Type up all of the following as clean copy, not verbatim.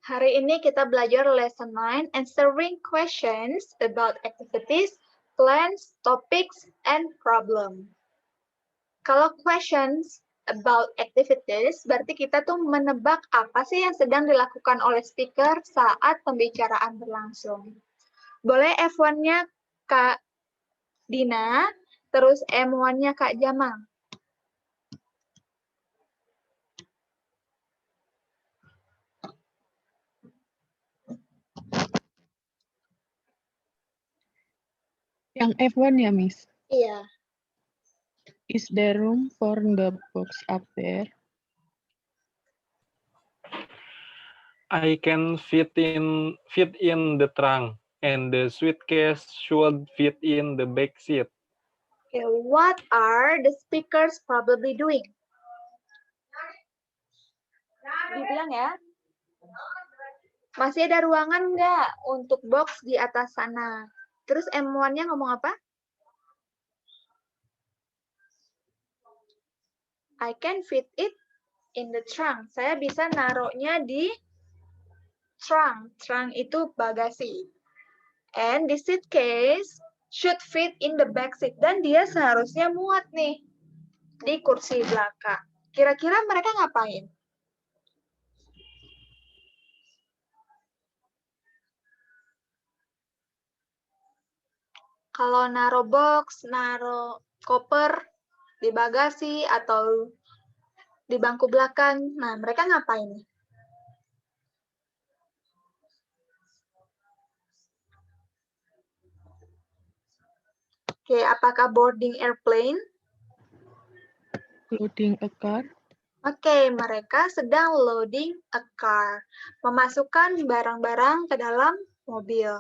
Hari ini kita belajar lesson 9, answering questions about activities, plans, topics, and problem. Kalau questions about activities, berarti kita tuh menebak apa sih yang sedang dilakukan oleh speaker saat pembicaraan berlangsung. Boleh F1-nya Kak Dina, terus M1-nya Kak Jamal. Yang F1 ya, Miss? Iya. Is there room for the box up there? I can fit in the trunk, and the suitcase should fit in the back seat. Okay, what are the speakers probably doing? Dibilang ya. Masih ada ruangan nggak untuk box di atas sana? Terus M1-nya ngomong apa? I can fit it in the trunk. Saya bisa naruhnya di trunk. Trunk itu bagasi. And the suitcase should fit in the back seat. Dan dia seharusnya muat nih di kursi belakang. Kira-kira mereka ngapain? Kalau naruh box, naruh koper di bagasi atau di bangku belakang, nah mereka ngapain? Oke, apakah boarding airplane? Loading a car? Oke, mereka sedang loading a car, memasukkan barang-barang ke dalam mobil.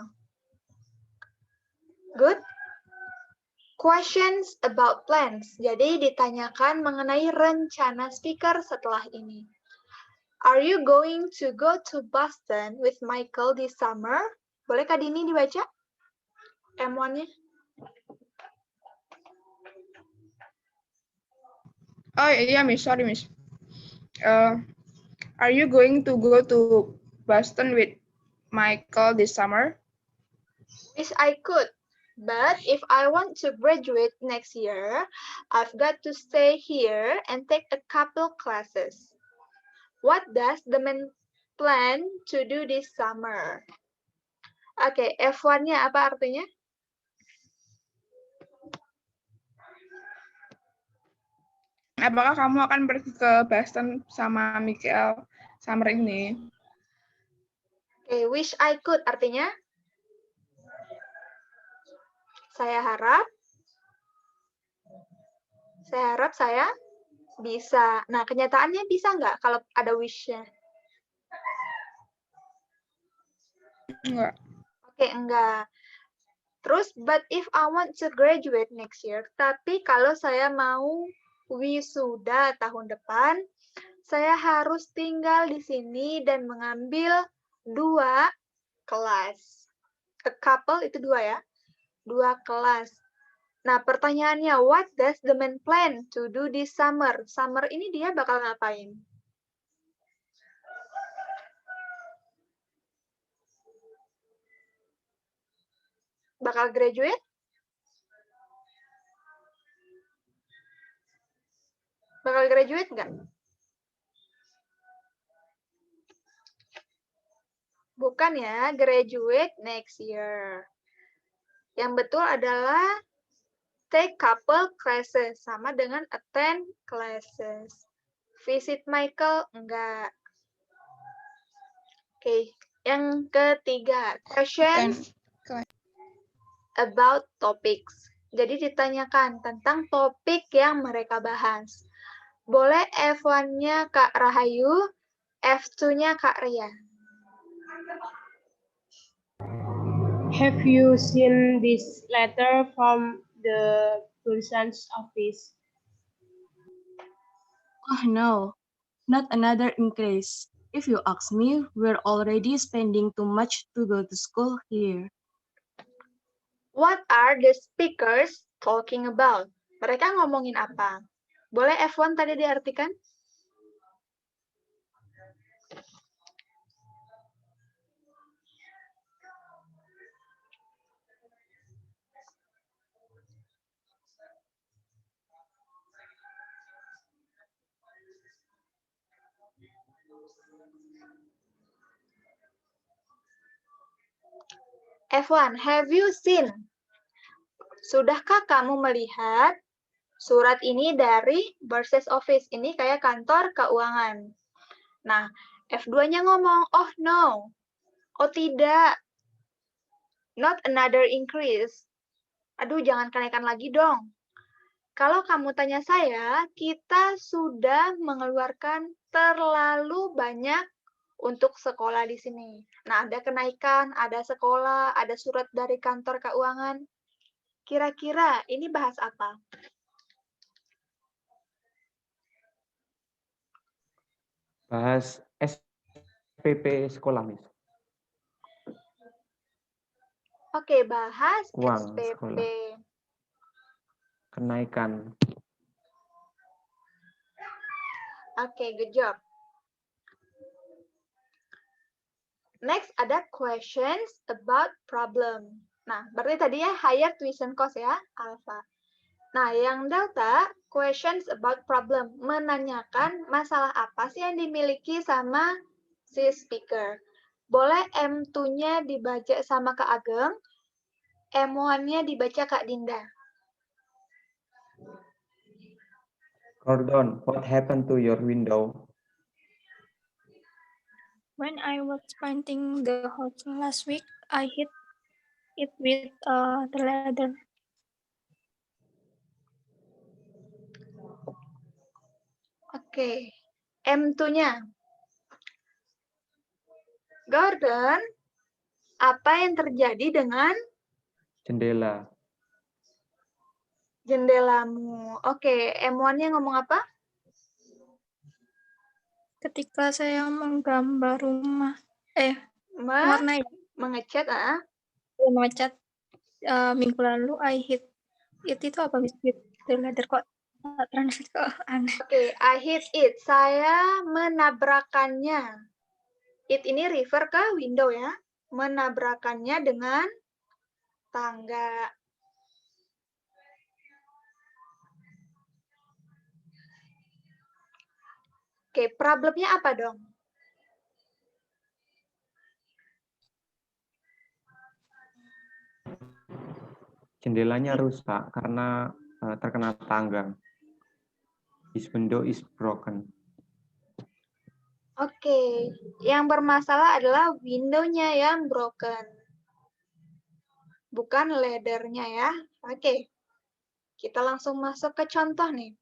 Good. Questions about plans. Jadi ditanyakan mengenai rencana speaker setelah ini. Are you going to go to Boston with Michael this summer? Boleh Kak Dini dibaca? M1-nya. Oh iya, Miss. Sorry, Miss. Are you going to go to Boston with Michael this summer? Wish I could, but if I want to graduate next year, I've got to stay here and take a couple classes. What does the man plan to do this summer? Oke, F1-nya apa artinya? Apakah kamu akan pergi ke Boston sama Michael summer ini? Oke, wish I could artinya? Saya harap saya bisa. Nah, kenyataannya bisa nggak kalau ada wish-nya? Enggak. Oke, enggak. Terus, but if I want to graduate next year, tapi kalau saya mau wisuda tahun depan, saya harus tinggal di sini dan mengambil 2 kelas. A couple itu 2 ya, 2 kelas. Nah, pertanyaannya, what does the man plan to do this summer? Summer ini dia bakal ngapain? Bakal graduate? Bakal graduate nggak? Bukan ya, graduate next year. Yang betul adalah take couple classes, sama dengan attend classes. Visit Michael, enggak. Oke, yang ketiga, questions about topics. Jadi ditanyakan tentang topik yang mereka bahas. Boleh F1-nya Kak Rahayu, F2-nya Kak Ria. Have you seen this letter from the person's office? Oh no, not another increase. If you ask me, we're already spending too much to go to school here. What are the speakers talking about? Mereka ngomongin apa? Boleh F1 tadi diartikan? F1, have you seen? Sudahkah kamu melihat surat ini dari Bursars Office? Ini kayak kantor keuangan. Nah, F2-nya ngomong, oh no. Oh tidak. Not another increase. Aduh, jangan kenaikan lagi dong. Kalau kamu tanya saya, kita sudah mengeluarkan terlalu banyak untuk sekolah di sini. Nah, ada kenaikan, ada sekolah, ada surat dari kantor keuangan. Kira-kira ini bahas apa? Bahas SPP sekolah, Miss. Oke, bahas Uang SPP. sekolah. Kenaikan. Oke, good job. Next, ada questions about problem. Nah, berarti tadi ya higher tuition cost ya, alpha. Nah, yang delta, questions about problem. Menanyakan masalah apa sih yang dimiliki sama si speaker. Boleh M2-nya dibaca sama Kak Ageng, M1-nya dibaca Kak Dinda. Gordon, what happened to your window? When I was painting the house last week, I hit it with the ladder. Oke, M2-nya. Gordon, apa yang terjadi dengan Jendela. jendelamu? Oke, M1-nya ngomong apa? Ketika saya menggambar rumah, warnai, Mengecat, mengecat minggu lalu, I hit it itu apa? With the ladder, kok translate kok aneh. Oke, I hit it. Saya menabrakannya. It ini refer ke window ya. Menabrakannya dengan tangga. Oke, problemnya apa dong? Jendelanya rusak karena terkena tangga. His window is broken. Oke, yang bermasalah adalah window-nya yang broken. Bukan ladder-nya ya. Oke, kita langsung masuk ke contoh nih.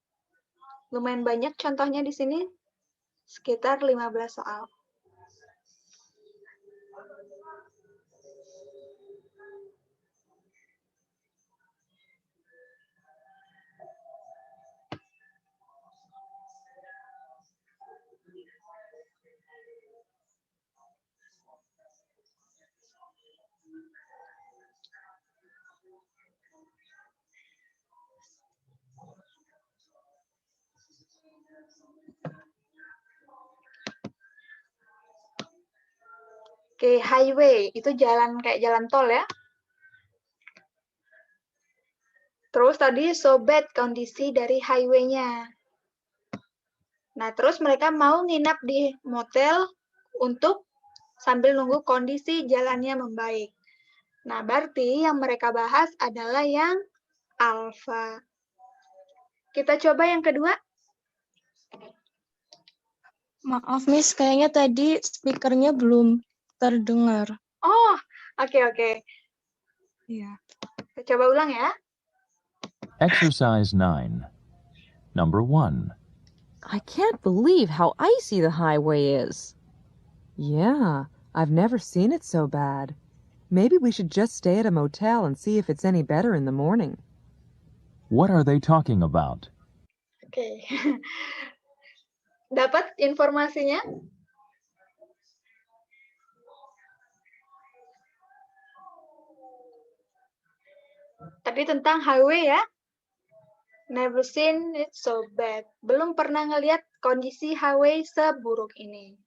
Lumayan banyak contohnya di sini. Sekitar 15 soal. Oke, highway itu jalan kayak jalan tol ya. Terus tadi so bad kondisi dari highway-nya. Nah, terus mereka mau nginap di motel untuk sambil nunggu kondisi jalannya membaik. Nah, berarti yang mereka bahas adalah yang alpha. Kita coba yang kedua. Maaf, Miss, kayaknya tadi speakernya belum terdengar. Oh, oke. Iya. Kita coba ulang ya. Exercise 9. Number 1. I can't believe how icy the highway is. Yeah, I've never seen it so bad. Maybe we should just stay at a motel and see if it's any better in the morning. What are they talking about? Oke. Dapat informasinya? Tadi tentang highway ya. Never seen it so bad. Belum pernah ngelihat kondisi highway seburuk ini.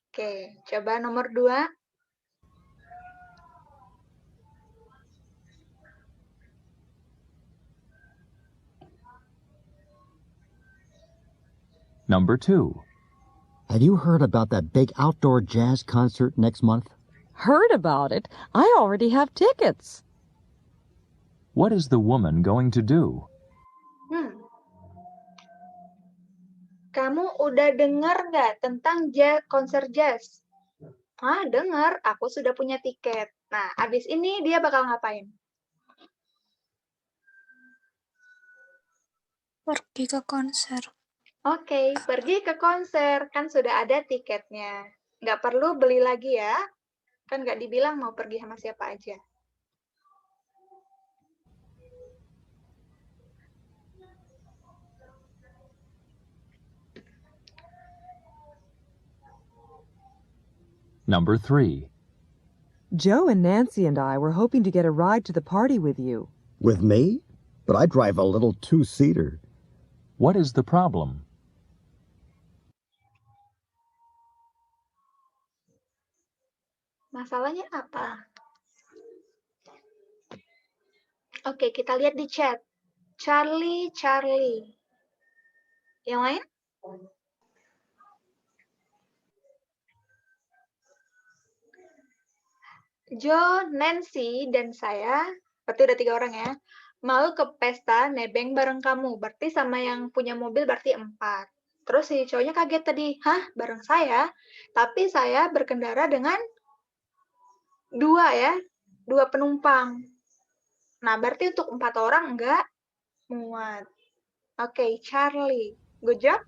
Oke, coba nomor 2. Number 2. Have you heard about that big outdoor jazz concert next month? Heard about it? I already have tickets. What is the woman going to do? Kamu udah dengar nggak tentang konser jazz? Ah, dengar. Aku sudah punya tiket. Nah, abis ini dia bakal ngapain? Pergi ke konser. Oke, pergi ke konser. Kan sudah ada tiketnya. Nggak perlu beli lagi ya. Kan nggak dibilang mau pergi sama siapa aja. Number 3. Joe and Nancy and I were hoping to get a ride to the party with you. With me? But I drive a little two-seater. What is the problem? Masalahnya apa? Oke, kita lihat di chat. Charlie. Yang lain? Joe, Nancy, dan saya, berarti udah 3 orang ya, mau ke pesta nebeng bareng kamu. Berarti sama yang punya mobil berarti 4. Terus si cowoknya kaget tadi, hah, bareng saya? Tapi saya berkendara dengan 2 ya, 2 penumpang. Nah, berarti untuk 4 orang enggak muat. Oke, Charlie. Good job.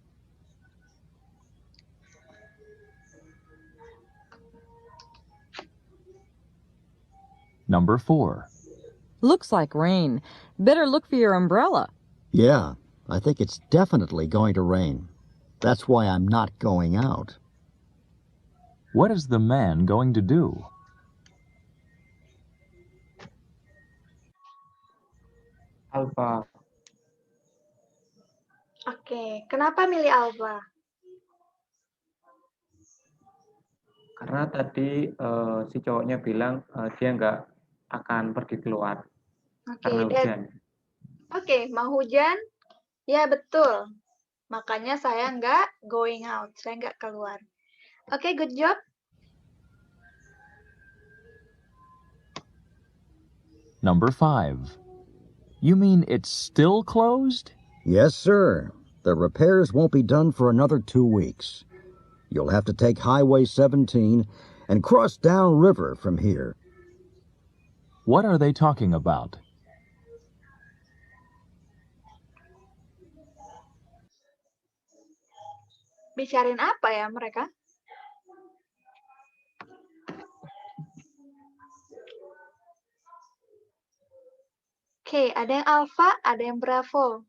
Number 4. Looks like rain. Better look for your umbrella. Yeah, I think it's definitely going to rain. That's why I'm not going out. What is the man going to do? Alfa. Oke, kenapa milih Alva? Karena tadi si cowoknya bilang dia nggak akan pergi keluar karena hujan. Oke, mau hujan? Ya, betul. Makanya saya nggak going out, saya nggak keluar. Oke, good job. Number 5. You mean it's still closed? Yes, sir. The repairs won't be done for another 2 weeks. You'll have to take Highway 17 and cross down river from here. What are they talking about? Bicarain apa ya mereka? Oke, ada yang Alpha, ada yang Bravo.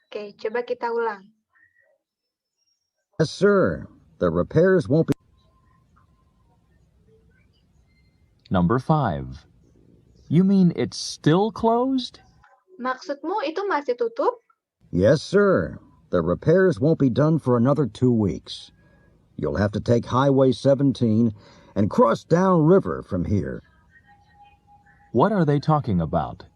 Oke, coba kita ulang. Yes, sir. The repairs won't be... Number 5. You mean it's still closed? Maksudmu itu masih tutup? Yes, sir. The repairs won't be done for another 2 weeks. You'll have to take Highway 17 and cross down river from here. What are they talking about?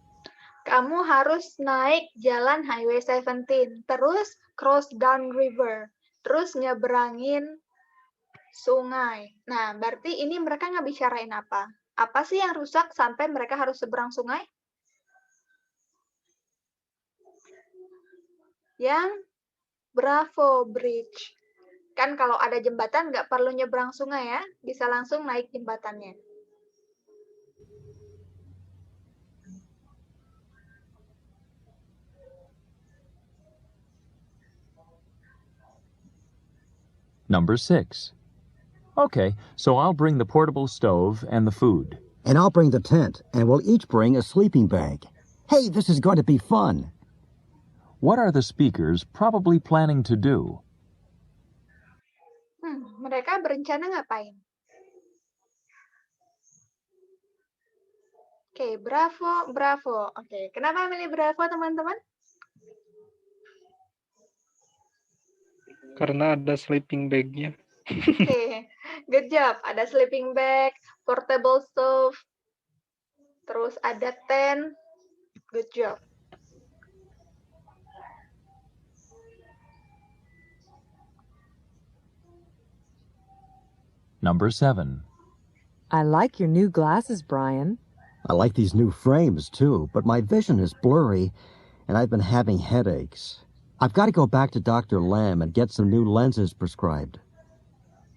Kamu harus naik jalan Highway 17, terus cross down river, terus nyeberangin sungai. Nah, berarti ini mereka ngebicarain apa? Apa sih yang rusak sampai mereka harus seberang sungai? Yang Bravo Bridge. Kan kalau ada jembatan nggak perlu nyebrang sungai ya, bisa langsung naik jembatannya. Number 6. Okay, so I'll bring the portable stove and the food. And I'll bring the tent, and we'll each bring a sleeping bag. Hey, this is going to be fun. What are the speakers probably planning to do? Mereka berencana ngapain? Oke, Bravo. Oke, kenapa milih Bravo, teman-teman? Karena ada sleeping bag-nya. Oke, good job. Ada sleeping bag, portable stove, terus ada tent. Good job. Number 7. I like your new glasses, Brian. I like these new frames, too, but my vision is blurry, and I've been having headaches. I've got to go back to Dr. Lamb and get some new lenses prescribed.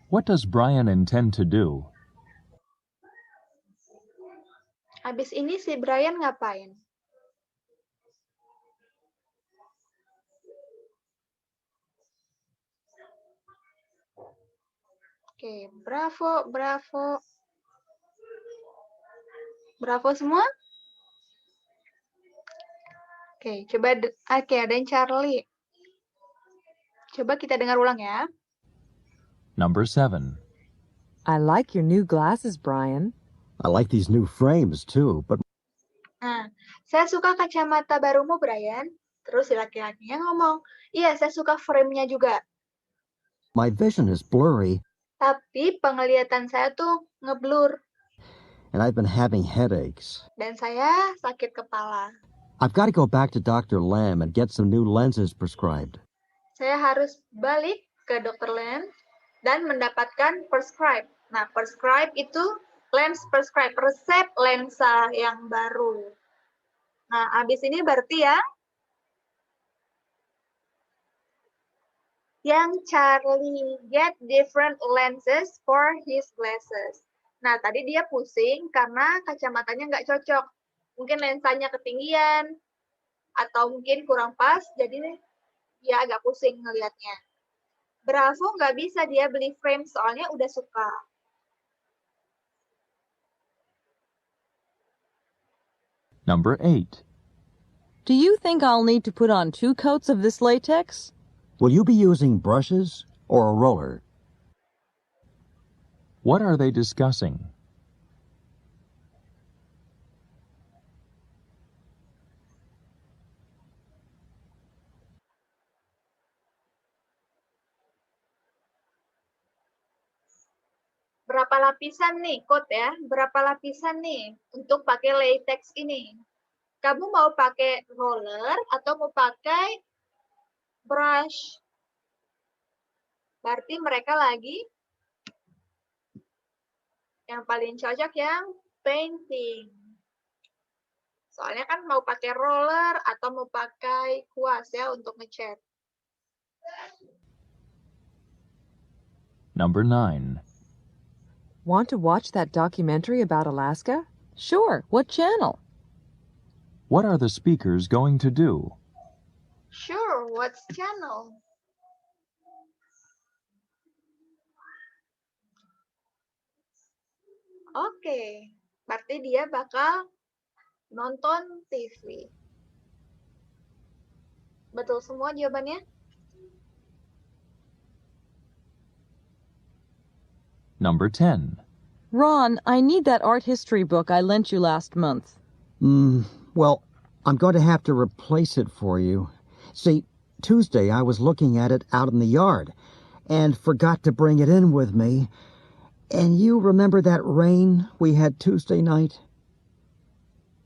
What does Brian intend to do? Habis ini si Brian ngapain? Oke, bravo, bravo. Bravo semua? Oke, coba oke, ada yang Charlie. Coba kita dengar ulang ya. Number 7. I like your new glasses, Brian. I like these new frames, too, but Nah, saya suka kacamata barumu, Brian. Terus si laki-lakinya ngomong, iya, saya suka frame-nya juga. my vision is blurry, Tapi penglihatan saya tuh ngeblur. and I've been having headaches. Dan saya sakit kepala. I've got to go back to Dr. Lamb and get some new lenses prescribed. Saya harus balik ke Dr. Lam dan mendapatkan prescribe. Nah, prescribe itu lens prescribe, resep lensa yang baru. Nah, habis ini berarti ya, yang Charlie get different lenses for his glasses. Nah, tadi dia pusing karena kacamatanya nggak cocok. Mungkin lensanya ketinggian, atau mungkin kurang pas, jadi dia agak pusing ngelihatnya. Bravo nggak bisa dia beli frame soalnya udah suka. Number 8. Do you think I'll need to put on 2 coats of this latex? Will you be using brushes or a roller? What are they discussing? Berapa lapisan nih, coat ya? Berapa lapisan nih untuk pakai latex ini? Kamu mau pakai roller atau mau pakai brush? Berarti mereka lagi yang paling cocok yang painting. Soalnya kan mau pakai roller atau mau pakai kuas ya untuk ngecat. Number 9. Want to watch that documentary about Alaska? Sure. What channel? What are the speakers going to do? Sure, what's channel? Oke, berarti dia bakal nonton TV. Betul semua jawabannya? Number 10. Ron, I need that art history book I lent you last month. Well, I'm going to have to replace it for you. See, Tuesday I was looking at it out in the yard and forgot to bring it in with me. And you remember that rain we had Tuesday night?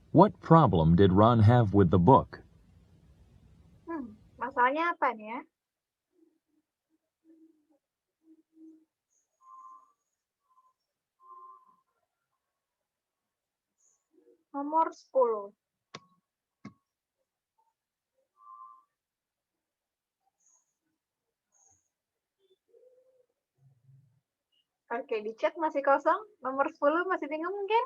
What problem did Ron have with the book? Masalahnya apa nih ya? Nomor 10. Oke, di chat masih kosong. Nomor 10 masih bingung mungkin?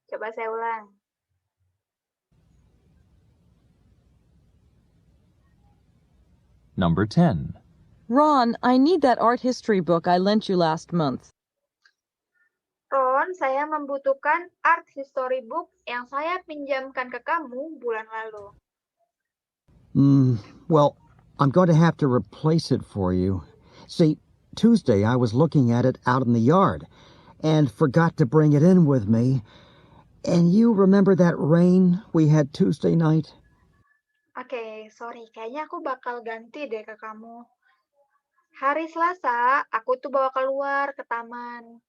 Coba saya ulang. Number 10. Ron, I need that art history book I lent you last month. Ron, saya membutuhkan art history book yang saya pinjamkan ke kamu bulan lalu. Well, I'm going to have to replace it for you. See, Tuesday I was looking at it out in the yard and forgot to bring it in with me. And you remember that rain we had Tuesday night? Oke, sorry. Kayaknya aku bakal ganti deh ke kamu. Hari Selasa, aku tuh bawa keluar ke taman.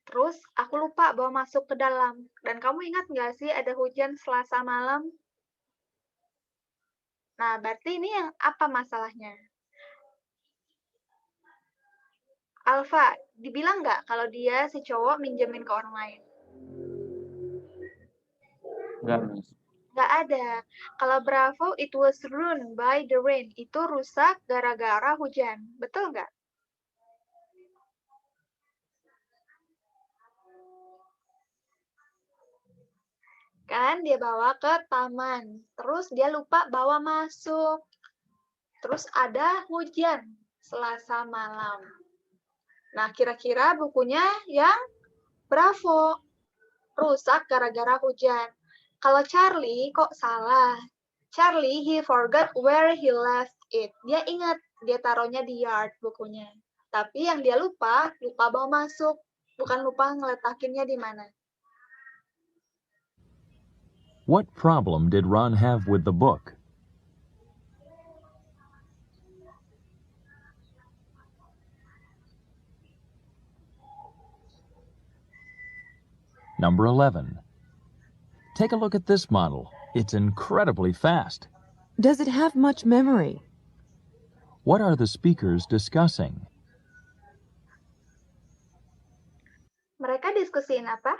Terus aku lupa bawa masuk ke dalam. Dan kamu ingat nggak sih ada hujan Selasa malam? Nah, berarti ini yang apa masalahnya? Alpha, dibilang nggak kalau dia si cowok minjemin ke orang lain? Enggak, Miss. Nggak ada. Kalau Bravo, it was ruined by the rain. Itu rusak gara-gara hujan. Betul nggak? Kan dia bawa ke taman. Terus dia lupa bawa masuk. Terus ada hujan Selasa malam. Nah, kira-kira bukunya yang Bravo. Rusak gara-gara hujan. Kalau Charlie kok salah? Charlie, he forgot where he left it. Dia ingat, dia taruhnya di yard bukunya. Tapi yang dia lupa bawa masuk. Bukan lupa ngeletakinnya di mana. What problem did Ron have with the book? Number 11. Take a look at this model. It's incredibly fast. Does it have much memory? What are the speakers discussing? Mereka diskusiin apa?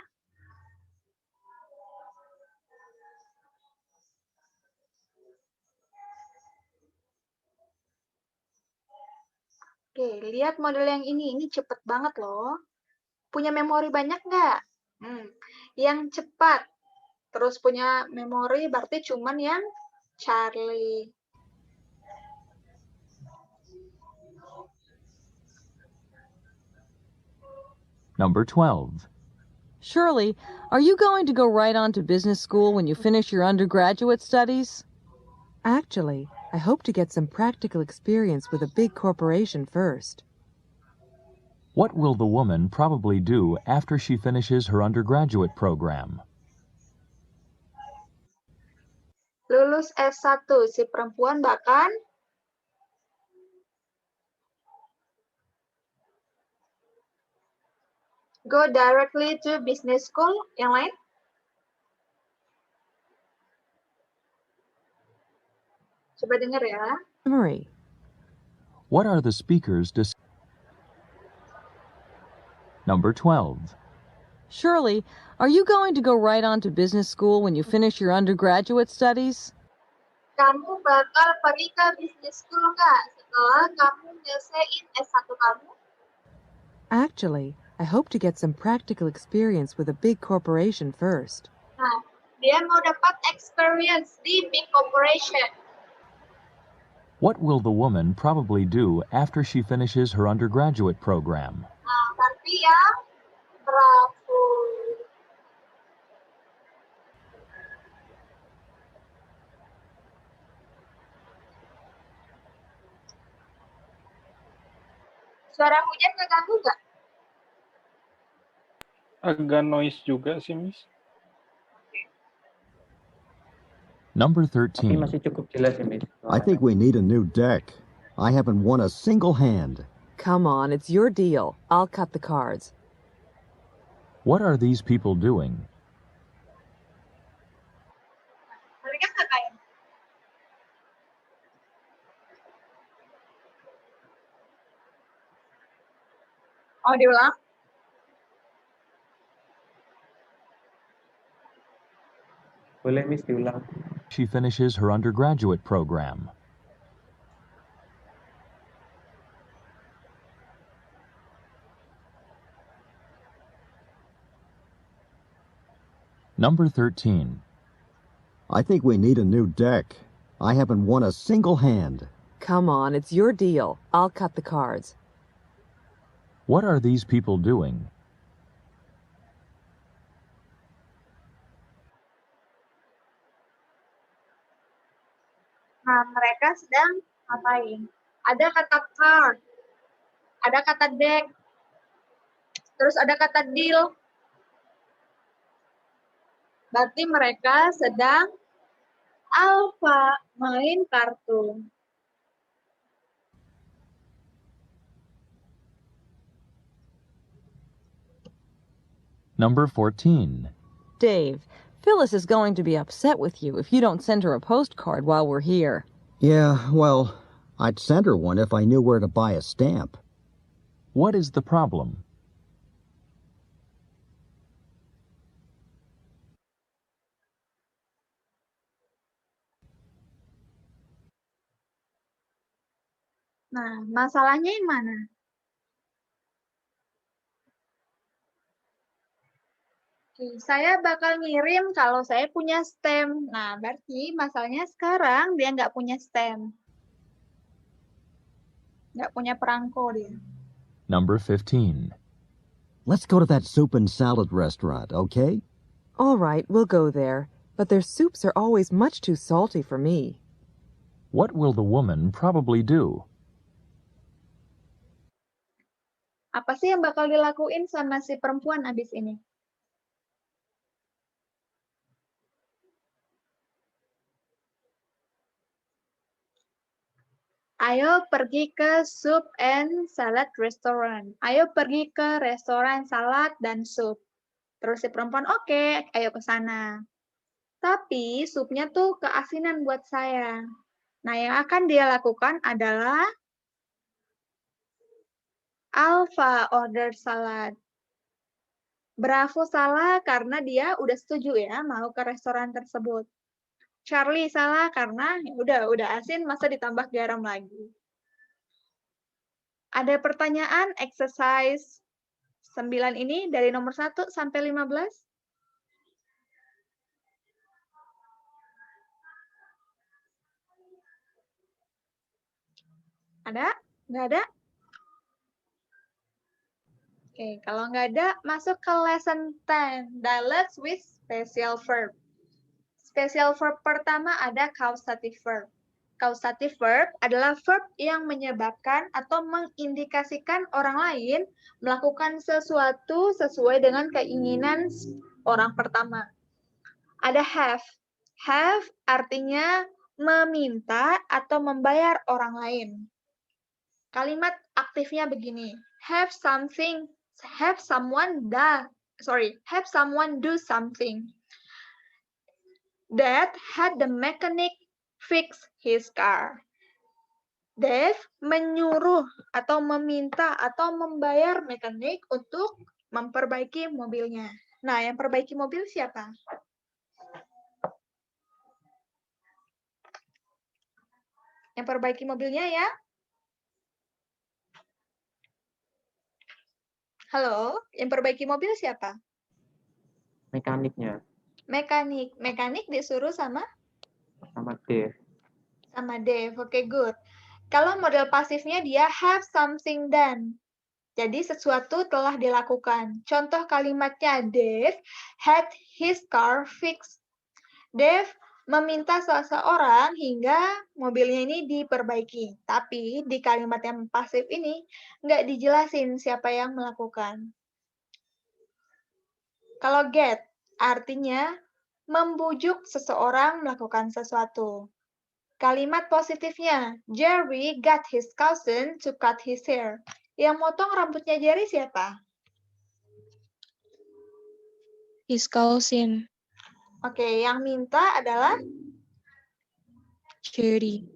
Oke, lihat model yang ini. Ini cepet banget loh. Punya memori banyak nggak? Yang cepat. Terus punya memori berarti cuman yang Charlie. Number 12. Shirley, are you going to go right on to business school when you finish your undergraduate studies? Actually, I hope to get some practical experience with a big corporation first. What will the woman probably do after she finishes her undergraduate program? Lulus S1, si perempuan bahkan go directly to business school. Yang lain? Coba dengar ya. Memory. What are the speakers discussing? Number 12. Shirley, are you going to go right on to business school when you finish your undergraduate studies? Kamu bakal pergi ke business school nggak setelah kamu nyelesain S1 kamu? Actually, I hope to get some practical experience with a big corporation first. Nah, dia mau dapat experience di big corporation. What will the woman probably do after she finishes her undergraduate program? Nah, berarti yang Bravo. Suara hujan ngeganggu nggak? Agak noise juga sih, Miss. Number Tapi 13. masih cukup jelas ya, Miss. I think we need a new deck. I haven't won a single hand. Come on, it's your deal. I'll cut the cards. What are these people doing? Mereka ngapain? Oh, diulang? Boleh, Miss, diulang. She finishes her undergraduate program. Number 13. I think we need a new deck. I haven't won a single hand. Come on, it's your deal. I'll cut the cards. What are these people doing? Nah, mereka sedang ngapain? Ada kata card, ada kata deck, terus ada kata deal. Berarti mereka sedang alpha, main kartu. Number 14. Dave, Phyllis is going to be upset with you if you don't send her a postcard while we're here. Yeah, well, I'd send her one if I knew where to buy a stamp. What is the problem? Nah, masalahnya yang mana? Oke, saya bakal ngirim kalau saya punya stem. Nah, berarti masalahnya sekarang dia nggak punya stem. Nggak punya perangko dia. Number 15. Let's go to that soup and salad restaurant, okay? All right, we'll go there, but their soups are always much too salty for me. What will the woman probably do? Apa sih yang bakal dilakuin sama si perempuan abis ini? Ayo pergi ke soup and salad restaurant. Ayo pergi ke restoran salad dan sup. Terus si perempuan, oke, ayo ke sana. Tapi supnya tuh keasinan buat saya. Nah, yang akan dia lakukan adalah Alpha order salad. Bravo salah karena dia udah setuju ya mau ke restoran tersebut. Charlie salah karena ya udah asin masa ditambah garam lagi. Ada pertanyaan exercise 9 ini dari nomor 1 sampai 15? Ada? Nggak ada? Oke, kalau nggak ada, masuk ke lesson 10, dialects with special verb. Special verb pertama ada causative verb. Causative verb adalah verb yang menyebabkan atau mengindikasikan orang lain melakukan sesuatu sesuai dengan keinginan orang pertama. Ada have. Have artinya meminta atau membayar orang lain. Kalimat aktifnya begini. Have someone do something. Dad had the mechanic fix his car. Dave menyuruh atau meminta atau membayar mekanik untuk memperbaiki mobilnya. Nah, yang perbaiki mobil siapa? Yang perbaiki mobilnya ya? Halo, yang perbaiki mobil siapa? Mekaniknya. Mekanik. Mekanik disuruh sama Dave. Sama Dave. Oke, good. Kalau model pasifnya dia have something done. Jadi sesuatu telah dilakukan. Contoh kalimatnya Dave had his car fixed. Dave meminta seseorang hingga mobilnya ini diperbaiki. Tapi di kalimat yang pasif ini nggak dijelasin siapa yang melakukan. Kalau get artinya membujuk seseorang melakukan sesuatu. Kalimat positifnya, Jerry got his cousin to cut his hair. Yang motong rambutnya Jerry siapa? His cousin. Oke, yang minta adalah Jerry.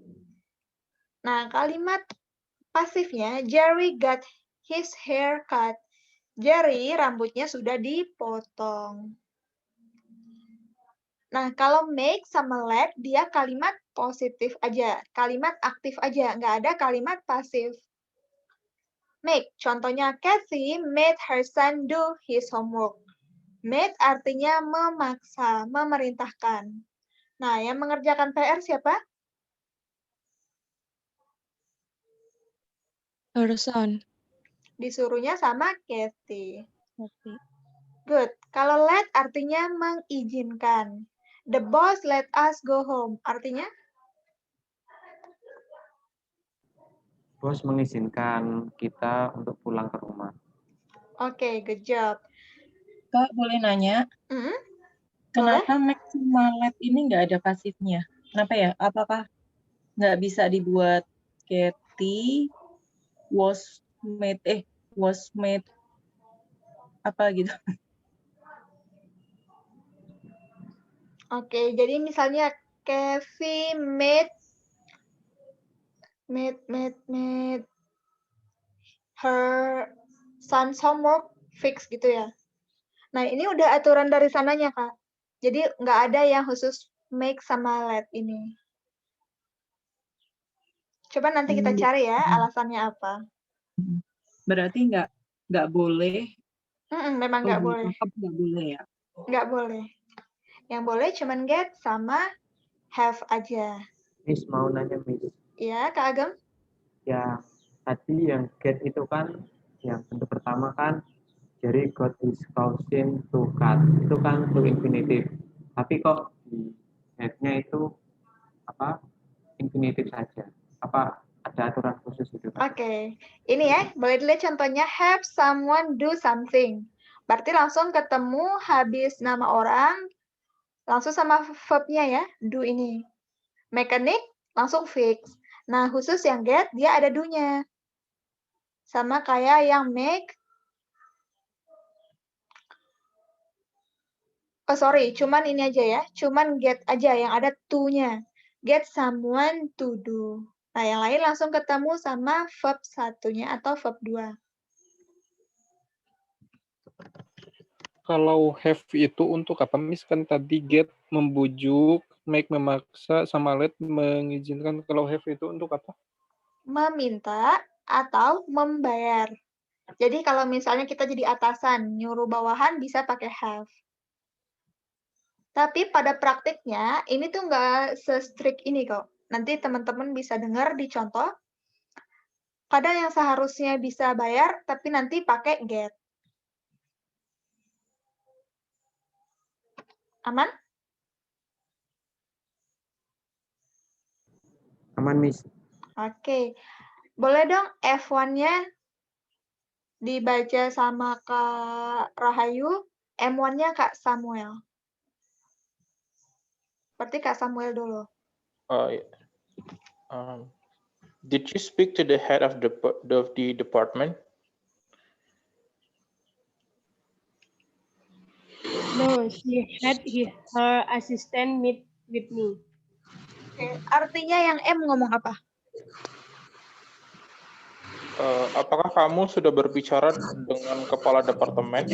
Nah, kalimat pasifnya, Jerry got his hair cut. Jerry rambutnya sudah dipotong. Nah, kalau make sama let, dia kalimat positif aja. Kalimat aktif aja, nggak ada kalimat pasif. Make, contohnya Kathy made her son do his homework. Made artinya memaksa, memerintahkan. Nah, yang mengerjakan PR siapa? Her son. Disuruhnya sama Kathy. Okay. Good. Kalau let artinya mengizinkan. The boss let us go home. Artinya? Bos mengizinkan kita untuk pulang ke rumah. Oke, good job. Kak, boleh nanya? Kenapa make sama let ini nggak ada pasifnya? Kenapa ya? Apakah nggak bisa dibuat Kathy was made apa gitu? Oke, jadi misalnya Kevin made her son's homework fix gitu ya. Nah, ini udah aturan dari sananya, Kak. Jadi nggak ada yang khusus make sama let ini. Coba nanti kita cari ya alasannya apa. Berarti nggak boleh. Memang nggak boleh. Nggak boleh ya. Nggak boleh. Yang boleh cuman get sama have aja. Miss mau nanya, Miss. Iya, Kak Agam? Ya, tadi yang get itu kan, yang bentuk pertama kan, jadi got his cousin to cut. Itu kan to infinitive. Tapi kok di have-nya itu apa? Infinitive saja. Apa ada aturan khusus itu? Oke. Ini ya, boleh dilihat contohnya have someone do something. Berarti langsung ketemu habis nama orang, langsung sama verb-nya ya, do ini. Mechanic, langsung fix. Nah, khusus yang get, dia ada do-nya. Sama kayak yang make. Oh, sorry, cuman ini aja ya. Cuman get aja yang ada to-nya. Get someone to do. Nah, yang lain langsung ketemu sama verb satunya atau verb 2. Kalau have itu untuk apa? Miss kan tadi get membujuk, make memaksa, sama let mengizinkan. Kalau have itu untuk apa? Meminta atau membayar. Jadi kalau misalnya kita jadi atasan, nyuruh bawahan bisa pakai have. Tapi pada praktiknya, ini tuh nggak se-strict ini kok. Nanti teman-teman bisa dengar di contoh. Kadang yang seharusnya bisa bayar, tapi nanti pakai get. Aman? Aman, Miss. Oke. Boleh dong F1-nya dibaca sama Kak Rahayu, M1-nya Kak Samuel. Berarti Kak Samuel dulu. Did you speak to the head of the department? No, she had her assistant meet with me. Oke, artinya yang M ngomong apa? Apakah kamu sudah berbicara dengan kepala departemen?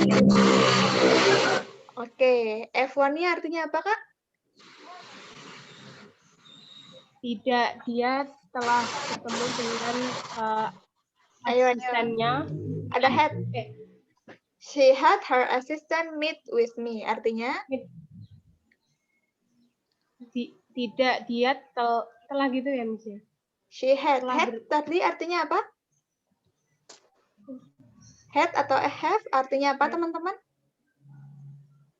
Oke, F1-nya artinya apa, Kak? Tidak, dia telah ketemu dengan asistennya. Ada had. She had her assistant meet with me. Artinya? Tidak, dia telah gitu ya, Miss ya? She had. Had tadi artinya apa? Had atau have artinya apa, teman-teman?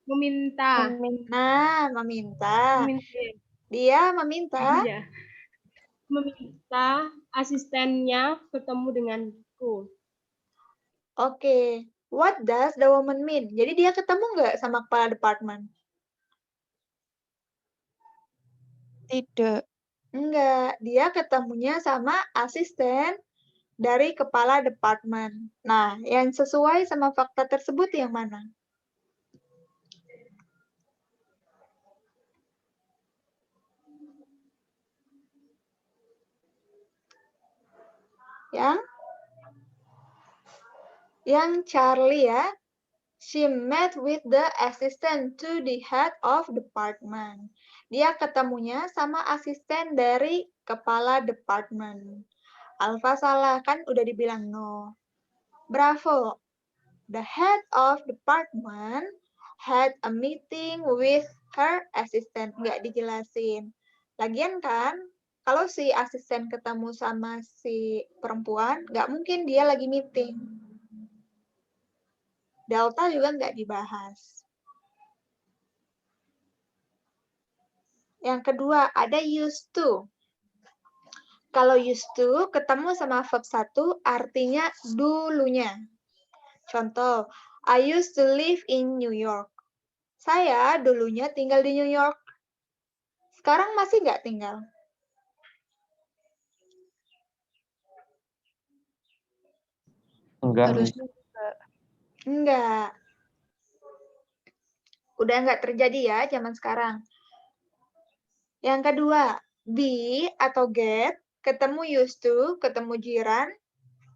Meminta. Nah, meminta. Dia meminta. Iya. Meminta asistennya ketemu denganku. Oke. What does the woman mean? Jadi dia ketemu nggak sama kepala departemen? Tidak. Enggak. Dia ketemunya sama asisten dari kepala departemen. Nah, yang sesuai sama fakta tersebut yang mana? Yang Charlie ya. She met with the assistant to the head of department. Dia ketemunya sama asisten dari kepala departemen. Alfa salah, kan udah dibilang no. Bravo. The head of department had a meeting with her assistant. Nggak dijelasin. Lagian kan, kalau si asisten ketemu sama si perempuan, nggak mungkin dia lagi meeting. Delta juga nggak dibahas. Yang kedua, ada used to. Kalau used to ketemu sama verb 1 artinya dulunya. Contoh, I used to live in New York. Saya dulunya tinggal di New York. Sekarang masih nggak tinggal? Enggak. Harusnya enggak. Enggak. Udah nggak terjadi ya zaman sekarang. Yang kedua, be atau get, ketemu used to, ketemu jiran,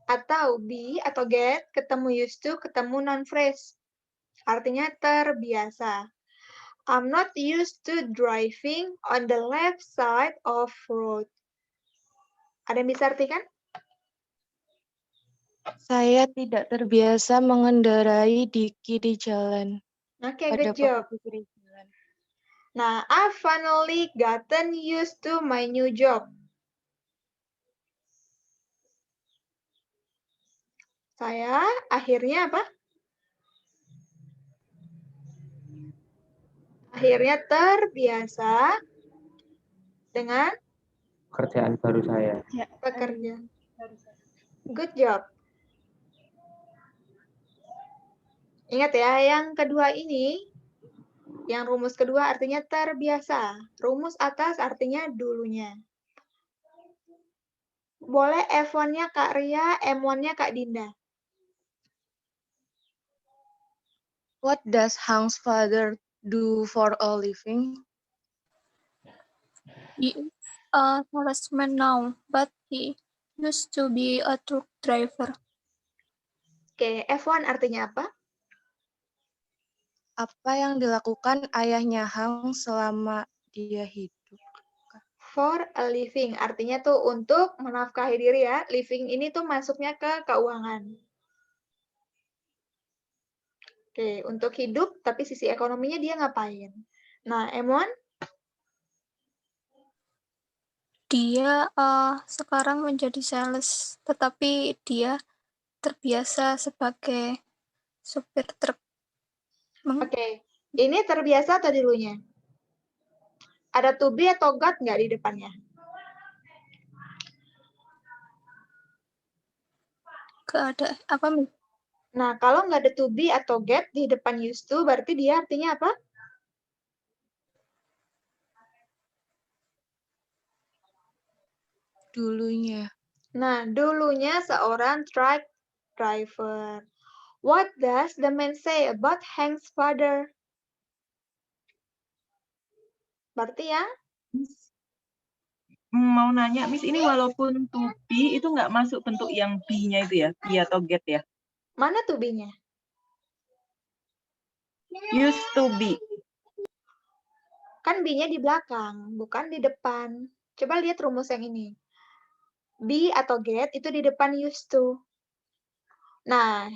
Atau be atau get, ketemu used to, ketemu noun phrase. Artinya terbiasa. I'm not used to driving on the left side of road. Ada yang bisa artikan? Saya tidak terbiasa mengendarai di kiri jalan. Oke, Pada good job. posisi kiri jalan. Nah, I've finally gotten used to my new job. Saya akhirnya apa? Akhirnya terbiasa dengan Pekerjaan baru saya. pekerjaan. Good job. Ingat ya, yang kedua ini, yang rumus kedua artinya terbiasa. Rumus atas artinya dulunya. Boleh F1-nya Kak Ria, M1-nya Kak Dinda. What does Hang's father do for a living? He is a salesman now, but he used to be a truck driver. Oke, F1 artinya apa? Apa yang dilakukan ayahnya Hang selama dia hidup? For a living, artinya tuh untuk menafkahi diri ya. Living ini tuh masuknya ke keuangan. Oke, untuk hidup, tapi sisi ekonominya dia ngapain? Nah, M1? Dia sekarang menjadi sales, tetapi dia terbiasa sebagai supir truk. Oke, ini terbiasa atau dulunya? Ada to be atau got nggak di depannya? Nggak ada. Apa? Nah, kalau nggak ada to be atau get di depan used to, berarti dia artinya apa? Dulunya. Nah, dulunya seorang truck driver. What does the man say about Hank's father? Berarti ya? Mau nanya, Miss, ini walaupun to be itu nggak masuk bentuk yang be-nya itu ya, be atau get ya? Mana to be-nya? Used to be. Kan be-nya di belakang, bukan di depan. Coba lihat rumus yang ini. Be atau get itu di depan used to. Nah,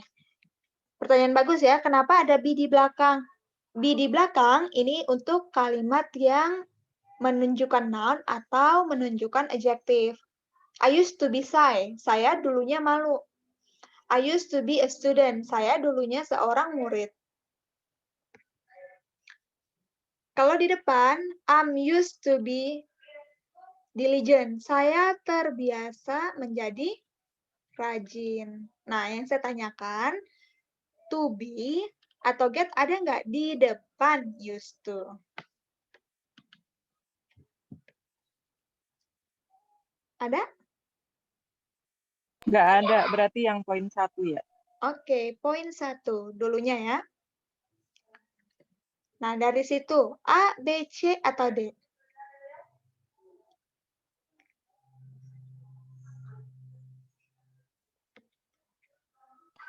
pertanyaan bagus ya, kenapa ada be di belakang? Be di belakang ini untuk kalimat yang menunjukkan noun atau menunjukkan adjective. I used to be shy, saya dulunya malu. I used to be a student, saya dulunya seorang murid. Kalau di depan, I'm used to be diligent, saya terbiasa menjadi rajin. Nah, yang saya tanyakan, to be atau get ada nggak di depan used to? Ada? Nggak ada, berarti yang poin 1 ya. Oke, poin 1 dulunya ya. Nah, dari situ A, B, C, atau D?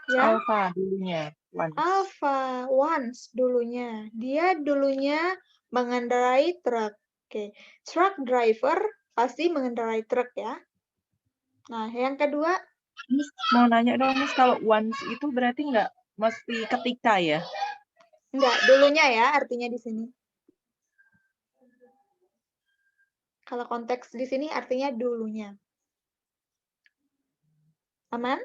Ya. Alpha dulunya. Once. Alpha, once dulunya. Dia dulunya mengendarai truk. Oke, truck driver pasti mengendarai truk ya. Nah, yang kedua. Miss, mau nanya dong, Miss, kalau once itu berarti nggak mesti ketika ya? Enggak, dulunya ya artinya di sini. Kalau konteks di sini artinya dulunya. Aman?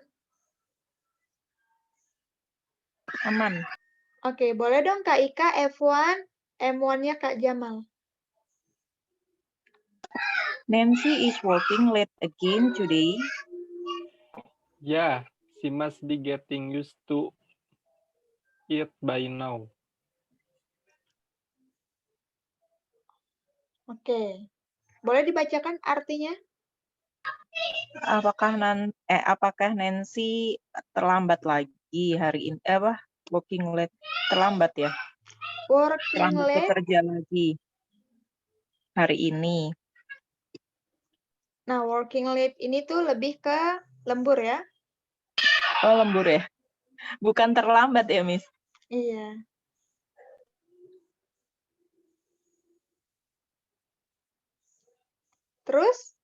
Aman. Oke, boleh dong Kak Ika F1, M1-nya Kak Jamal. Nancy is working late again today. Yeah, she must be getting used to it by now. Oke. Boleh dibacakan artinya? Apakah Nancy terlambat lagi hari ini? Working late terlambat ya? Working Terlambat late. bekerja lagi hari ini. Nah, working late ini tuh lebih ke lembur ya. Oh, lembur ya? Bukan terlambat ya, Miss? Iya. Terus,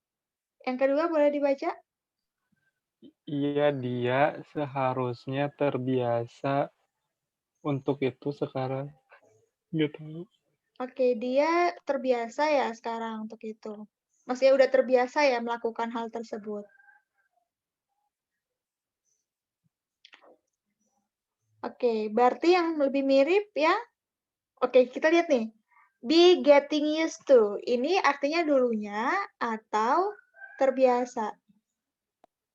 yang kedua boleh dibaca? Iya, dia seharusnya terbiasa untuk itu sekarang. Nggak tahu. Oke, dia terbiasa ya sekarang untuk itu. Maksudnya udah terbiasa ya melakukan hal tersebut. Oke, berarti yang lebih mirip ya. Oke, kita lihat nih. Be getting used to. Ini artinya dulunya atau terbiasa.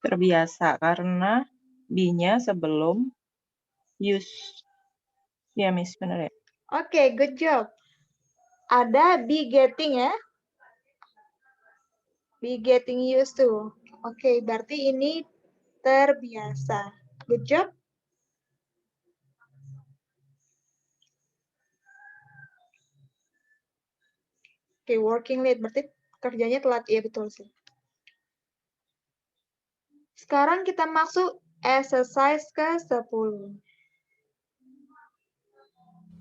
Terbiasa, karena be-nya sebelum use. Ya, Miss, benar ya? Oke, good job. Ada be getting ya. Be getting used to. Oke, berarti ini terbiasa. Good job. Oke, working late. Berarti kerjanya telat. Iya, betul sih. Sekarang kita masuk exercise ke-10.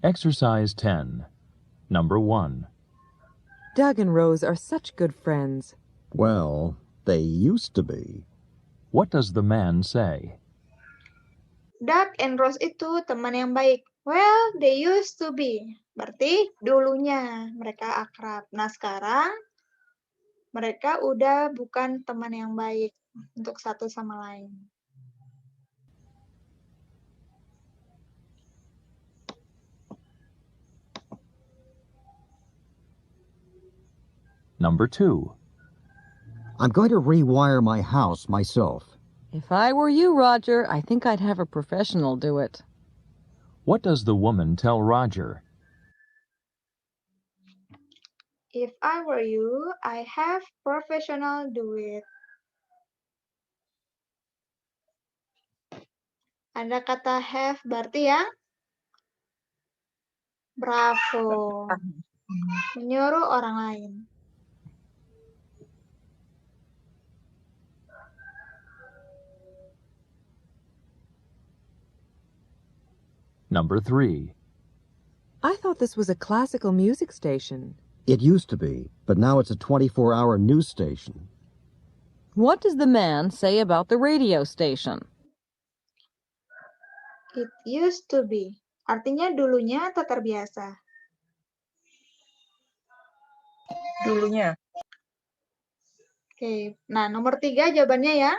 Exercise 10. Number 1. Doug and Rose are such good friends. Well, they used to be. What does the man say? Doug and Rose itu teman yang baik. Well, they used to be. Berarti dulunya mereka akrab. Nah, sekarang mereka udah bukan teman yang baik untuk satu sama lain. Number 2. I'm going to rewire my house myself. If I were you, Roger, I think I'd have a professional do it. What does the woman tell Roger? If I were you, I have professional do it. Ada kata have berarti ya? Bravo. Menyuruh orang lain. Number 3. I thought this was a classical music station. It used to be, but now it's a 24-hour news station. What does the man say about the radio station? It used to be. Artinya dulunya atau terbiasa? Dulunya. Oke, nah nomor 3 jawabannya ya.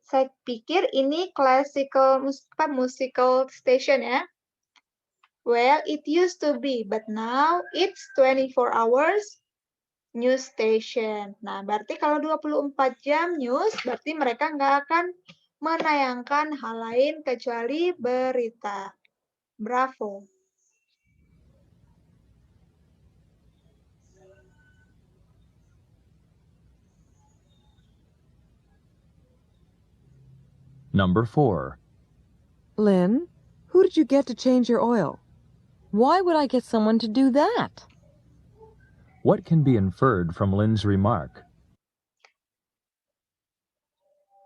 Saya pikir ini musical station ya. Well, it used to be, but now it's 24 hours news station. Nah, berarti kalau 24 jam news, berarti mereka nggak akan menayangkan hal lain kecuali berita. Bravo. Number 4. Lynn, who did you get to change your oil? Why would I get someone to do that? What can be inferred from Lynn's remark?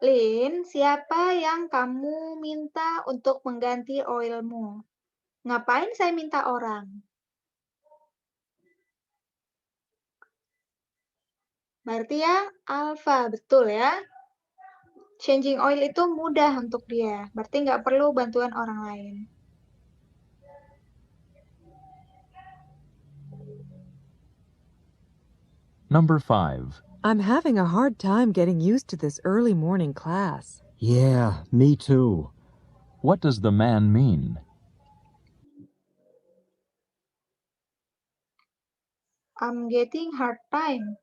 Lin, siapa yang kamu minta untuk mengganti oilmu? Ngapain saya minta orang? Berarti ya alfa, betul ya. Changing oil itu mudah untuk dia. Berarti nggak perlu bantuan orang lain. Number 5. I'm having a hard time getting used to this early morning class. Yeah, me too. What does the man mean? I'm getting hard time.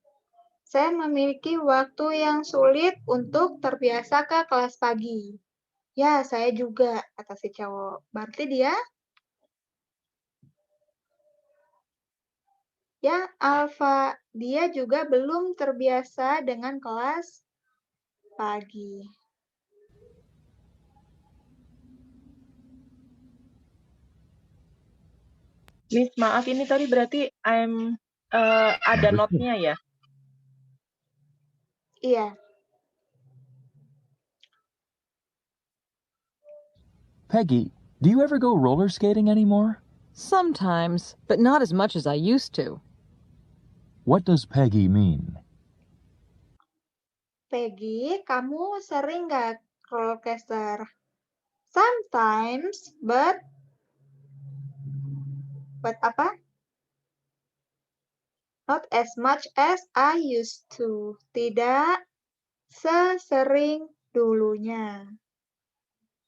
Saya memiliki waktu yang sulit untuk terbiasa ke kelas pagi. Ya, saya juga, kata si cowok. Berarti dia ya alfa. Dia juga belum terbiasa dengan kelas pagi. Miss, maaf ini tadi berarti ada note-nya ya? Iya. Peggy, do you ever go roller skating anymore? Sometimes, but not as much as I used to. What does Peggy mean? Peggy, kamu sering nggak roller coaster? Sometimes, but apa? Not as much as I used to. Tidak sesering dulunya.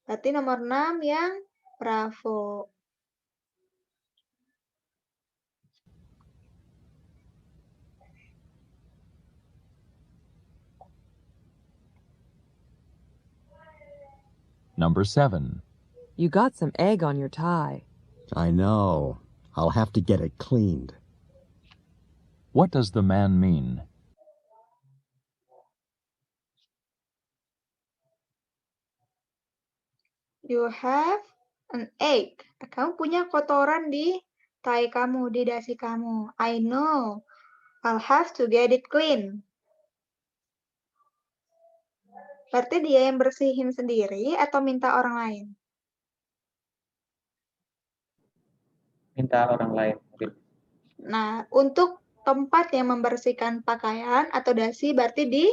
Berarti nomor 6 yang Bravo. Number 7. You got some egg on your tie. I know. I'll have to get it cleaned. What does the man mean? You have an egg. Kamu punya kotoran di tie kamu, di dasi kamu. I know. I'll have to get it clean. Berarti dia yang bersihin sendiri atau minta orang lain? Minta orang lain. Nah, untuk tempat yang membersihkan pakaian atau dasi berarti di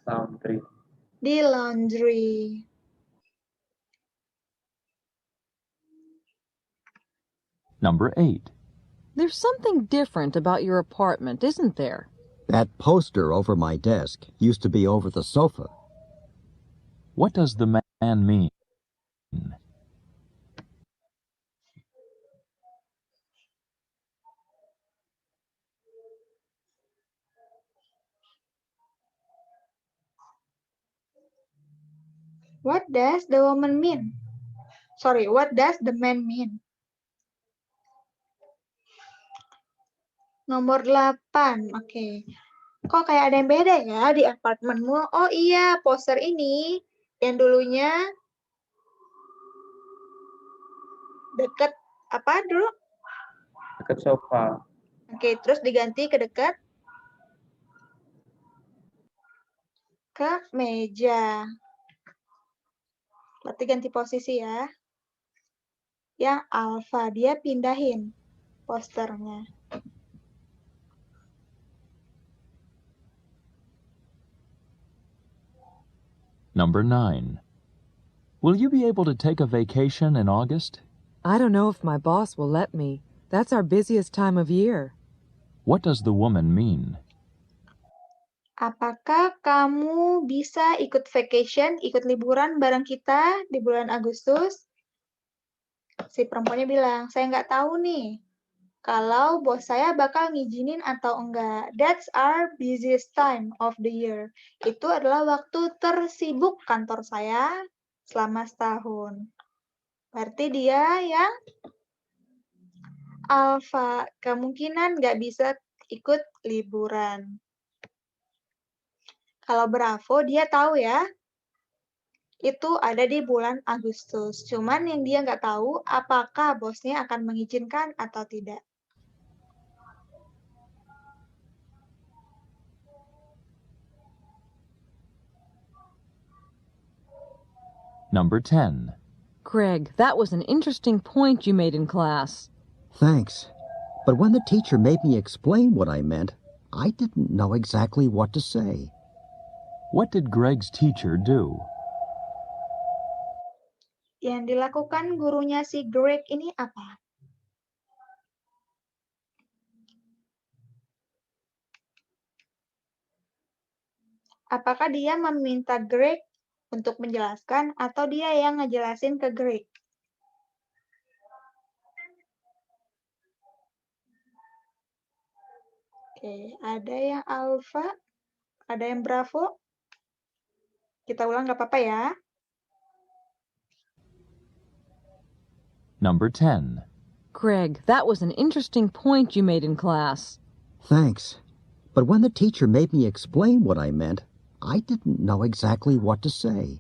Laundry. Di laundry. Number 8. There's something different about your apartment, isn't there? That poster over my desk used to be over the sofa. What does the man mean? What does the woman mean? Sorry, what does the man mean? Nomor 8, oke. Kok kayak ada yang beda ya di apartemenmu? Oh iya, poster ini yang dulunya deket apa dulu? Dekat sofa. Oke, terus diganti ke dekat ke meja. Berarti ganti posisi ya. Yang alfa, dia pindahin posternya. Number 9. Will you be able to take a vacation in August? I don't know if my boss will let me. That's our busiest time of year. What does the woman mean? Apakah kamu bisa ikut vacation, ikut liburan bareng kita di bulan Agustus? Si perempuannya bilang, saya nggak tahu nih kalau bos saya bakal ngizinin atau enggak. That's our busiest time of the year. Itu adalah waktu tersibuk kantor saya selama setahun. Berarti dia yang alfa, kemungkinan nggak bisa ikut liburan. Kalau Bravo, dia tahu ya, itu ada di bulan Agustus. Cuman yang dia nggak tahu, apakah bosnya akan mengizinkan atau tidak. Number 10. Greg, that was an interesting point you made in class. Thanks. But when the teacher made me explain what I meant, I didn't know exactly what to say. What did Greg's teacher do? Yang dilakukan gurunya si Greg ini apa? Apakah dia meminta Greg untuk menjelaskan atau dia yang ngejelasin ke Greg? Oke, ada yang alfa, ada yang bravo. Kita ulang nggak apa-apa ya. Number 10. Greg, that was an interesting point you made in class. Thanks. But when the teacher made me explain what I meant, I didn't know exactly what to say.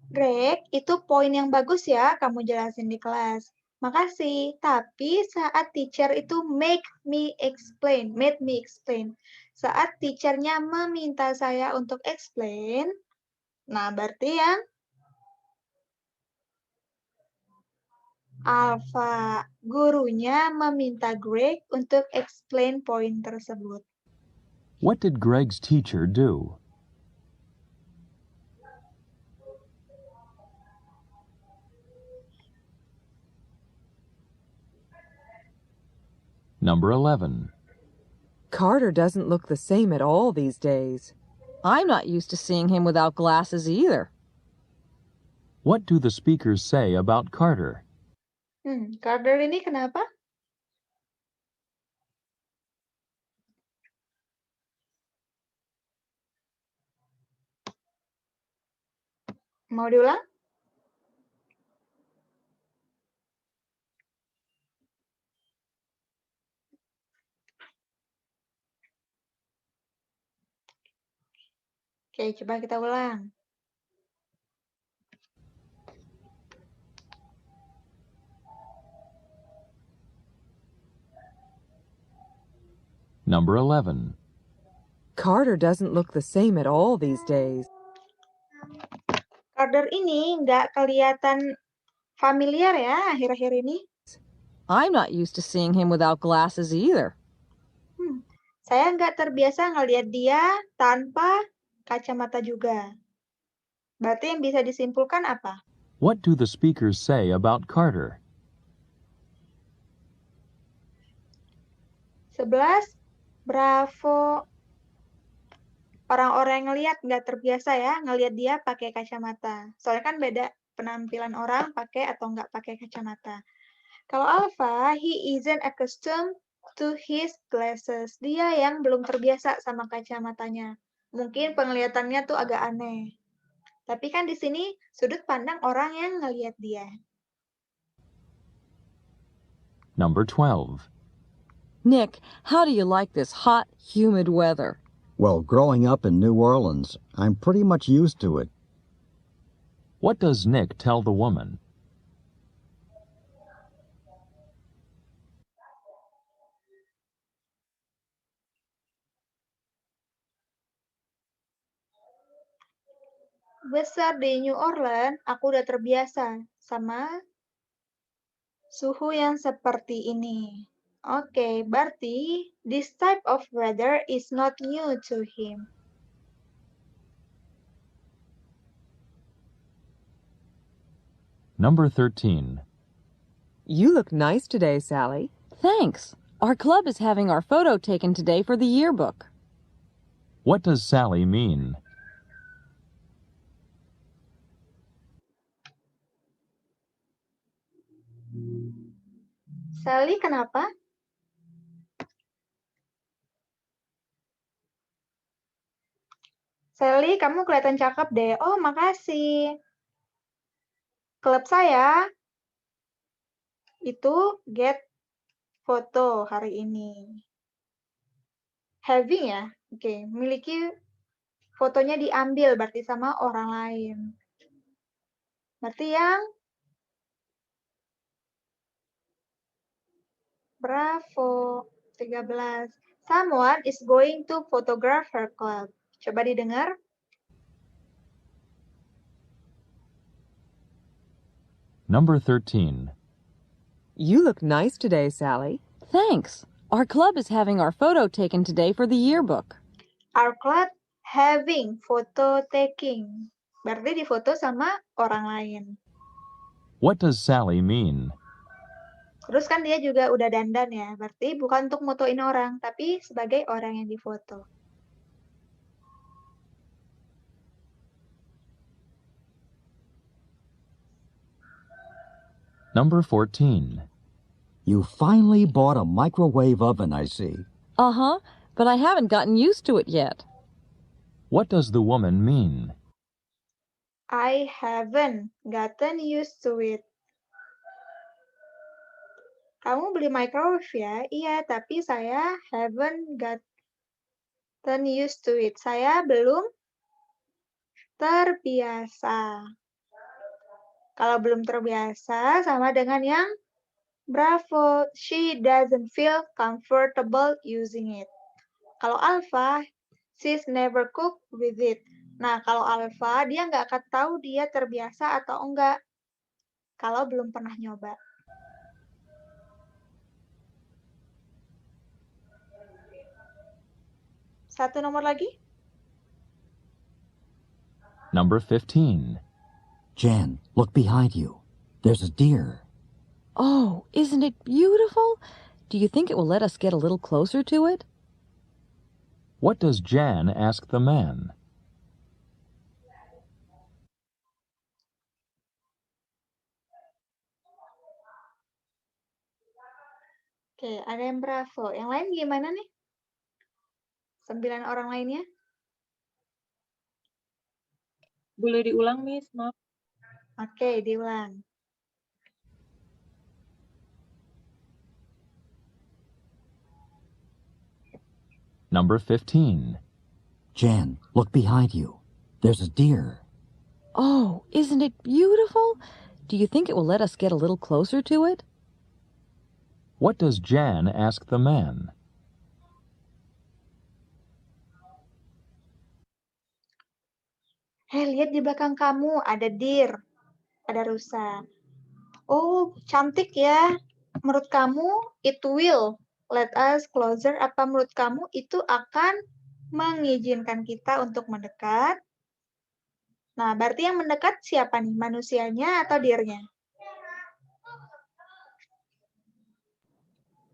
Greg, itu poin yang bagus ya kamu jelasin di kelas. Makasih. Tapi saat teacher itu made me explain. Saat teachernya meminta saya untuk explain, nah berarti yang alpha. Gurunya meminta Greg untuk explain poin tersebut. What did Greg's teacher do? Number 11. Carter doesn't look the same at all these days. I'm not used to seeing him without glasses either. What do the speakers say about Carter? Carter ini kenapa? Mau diulang? Oke, coba kita ulang. Number 11. Carter doesn't look the same at all these days. Carter ini nggak kelihatan familiar ya akhir-akhir ini. I'm not used to seeing him without glasses either. Saya nggak terbiasa ngelihat dia tanpa kacamata juga. Berarti yang bisa disimpulkan apa? What do the speakers say about Carter? 11. Bravo. Orang-orang yang ngelihat nggak terbiasa ya, ngelihat dia pakai kacamata. Soalnya kan beda penampilan orang pakai atau nggak pakai kacamata. Kalau Alpha, he isn't accustomed to his glasses. Dia yang belum terbiasa sama kacamatanya. Mungkin penglihatannya tuh agak aneh. Tapi kan di sini sudut pandang orang yang ngelihat dia. Number 12. Nick, how do you like this hot, humid weather? Well, growing up in New Orleans, I'm pretty much used to it. What does Nick tell the woman? Besar di New Orleans, aku udah terbiasa sama suhu yang seperti ini. Oke, berarti this type of weather is not new to him. Number 13. You look nice today, Sally. Thanks. Our club is having our photo taken today for the yearbook. What does Sally mean? Sally, kenapa? Sally, kamu kelihatan cakep deh. Oh, makasih. Klub saya itu get foto hari ini. Having ya? Oke, miliki fotonya diambil berarti sama orang lain. Berarti yang bravo. 13. Someone is going to photograph her club. Coba didengar. Number 13. You look nice today, Sally. Thanks. Our club is having our photo taken today for the yearbook. Our club having photo taking. Berarti difoto sama orang lain. What does Sally mean? Terus kan dia juga udah dandan ya. Berarti bukan untuk motoin orang, tapi sebagai orang yang difoto. Number 14. You finally bought a microwave oven, I see. Uh-huh, but I haven't gotten used to it yet. What does the woman mean? I haven't gotten used to it. Kamu beli microwave ya? Iya, tapi saya haven't gotten used to it. Saya belum terbiasa. Kalau belum terbiasa sama dengan yang Bravo, she doesn't feel comfortable using it. Kalau Alfa, she's never cooked with it. Nah, kalau Alfa, dia nggak akan tahu dia terbiasa atau enggak kalau belum pernah nyoba. Satu nomor lagi. Number 15. Jan, look behind you. There's a deer. Oh, isn't it beautiful? Do you think it will let us get a little closer to it? What does Jan ask the man? Oke, ada yang bravo. Yang lain gimana nih? 9 orang lainnya? Boleh diulang, Miss? Maaf. Oke, diulang. Number 15. Jan, look behind you. There's a deer. Oh, isn't it beautiful? Do you think it will let us get a little closer to it? What does Jan ask the man? Hei, lihat di belakang kamu, ada deer, ada rusa. Oh, cantik ya. Menurut kamu, it will let us closer, apa menurut kamu itu akan mengizinkan kita untuk mendekat? Nah, berarti yang mendekat siapa nih? Manusianya atau deer-nya?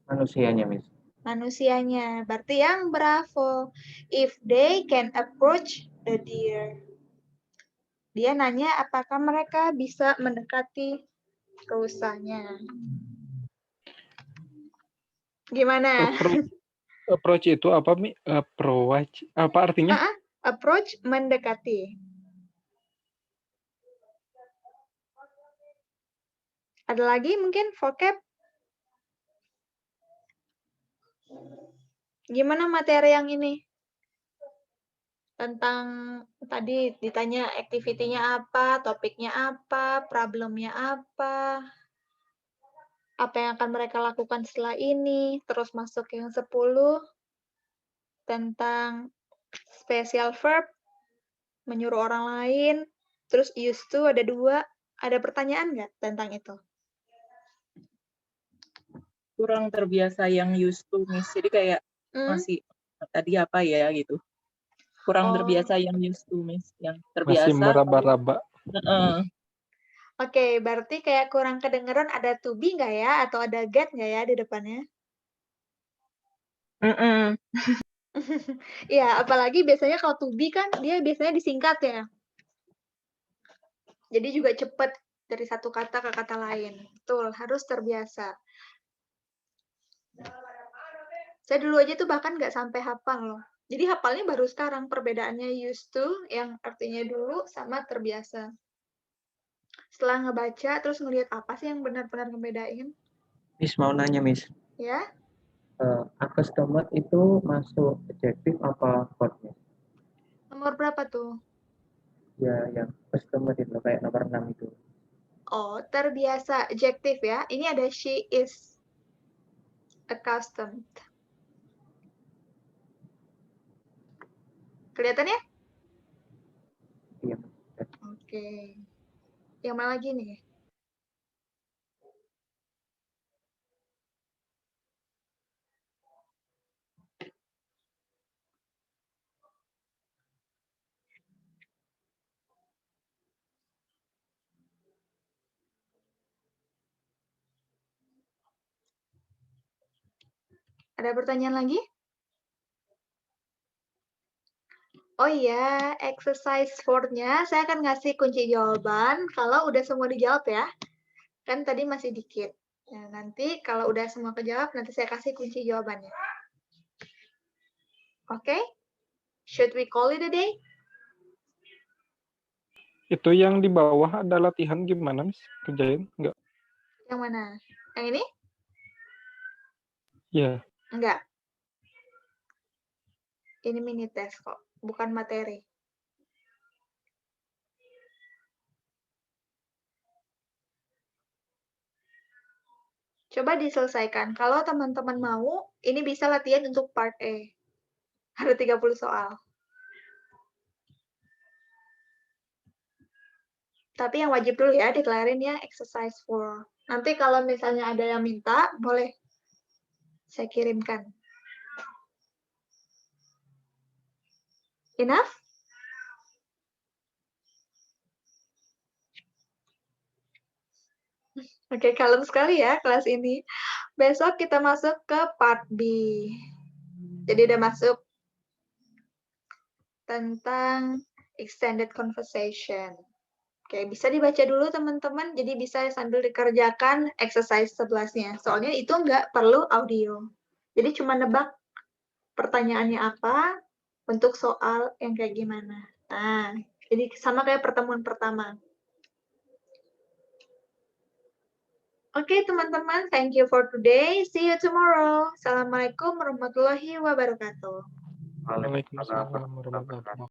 Manusianya, Miss. Manusianya. Berarti yang bravo. If they can approach the deer. Dia nanya apakah mereka bisa mendekati rusanya. Gimana? Approach itu apa, Mi? Approach. Apa artinya? Approach, mendekati. Ada lagi mungkin vocab? Gimana materi yang ini? Tentang tadi ditanya activity-nya apa, topiknya apa, problemnya apa yang akan mereka lakukan setelah ini, terus masuk yang 10, tentang special verb, menyuruh orang lain, terus used to ada 2, ada pertanyaan nggak tentang itu? Kurang terbiasa yang used to, Miss. Jadi kayak masih tadi apa ya gitu. Kurang terbiasa yang used to, Miss. Yang terbiasa. Masih meraba-raba. Oke, berarti kayak kurang kedengeran ada to be nggak ya? Atau ada get nggak ya di depannya? Iya, apalagi biasanya kalau to be kan dia biasanya disingkat ya. Jadi juga cepat dari satu kata ke kata lain. Betul, harus terbiasa. Saya dulu aja tuh bahkan nggak sampai hafal loh. Jadi hafalnya baru sekarang, perbedaannya used to yang artinya dulu sama terbiasa. Setelah ngebaca, terus ngelihat apa sih yang benar-benar ngebedain? Miss mau nanya, Miss. Ya? Accustomed itu masuk adjektif apa verb, Miss? Nomor berapa tuh? Ya, yang accustomed itu kayak nomor 6 itu. Oh, terbiasa adjektif ya. Ini ada she is accustomed. Kelihatan ya? Iya. Oke. Yang mana lagi nih? Ada pertanyaan lagi? Oh iya, exercise 4-nya saya akan ngasih kunci jawaban kalau udah semua dijawab ya. Kan tadi masih dikit. Nah, nanti kalau udah semua kejawab, nanti saya kasih kunci jawabannya. Oke? Should we call it a day? Itu yang di bawah ada latihan gimana, Miss? Kerjain? Enggak? Yang mana? Yang ini? Ya. Enggak. Ini mini test kok, bukan materi. Coba diselesaikan. Kalau teman-teman mau, ini bisa latihan untuk part A. Ada 30 soal. Tapi yang wajib dulu ya, deklarin ya exercise 4. Nanti kalau misalnya ada yang minta, boleh saya kirimkan. Enough? Oke, kalem sekali ya kelas ini. Besok kita masuk ke part B. Jadi udah masuk tentang extended conversation. Oke, bisa dibaca dulu teman-teman. Jadi bisa sambil dikerjakan exercise 11-nya. Soalnya itu nggak perlu audio. Jadi cuma nebak pertanyaannya apa untuk soal yang kayak gimana. Nah, jadi sama kayak pertemuan pertama. Oke, teman-teman. Thank you for today. See you tomorrow. Assalamualaikum warahmatullahi wabarakatuh. Waalaikumsalam warahmatullahi wabarakatuh.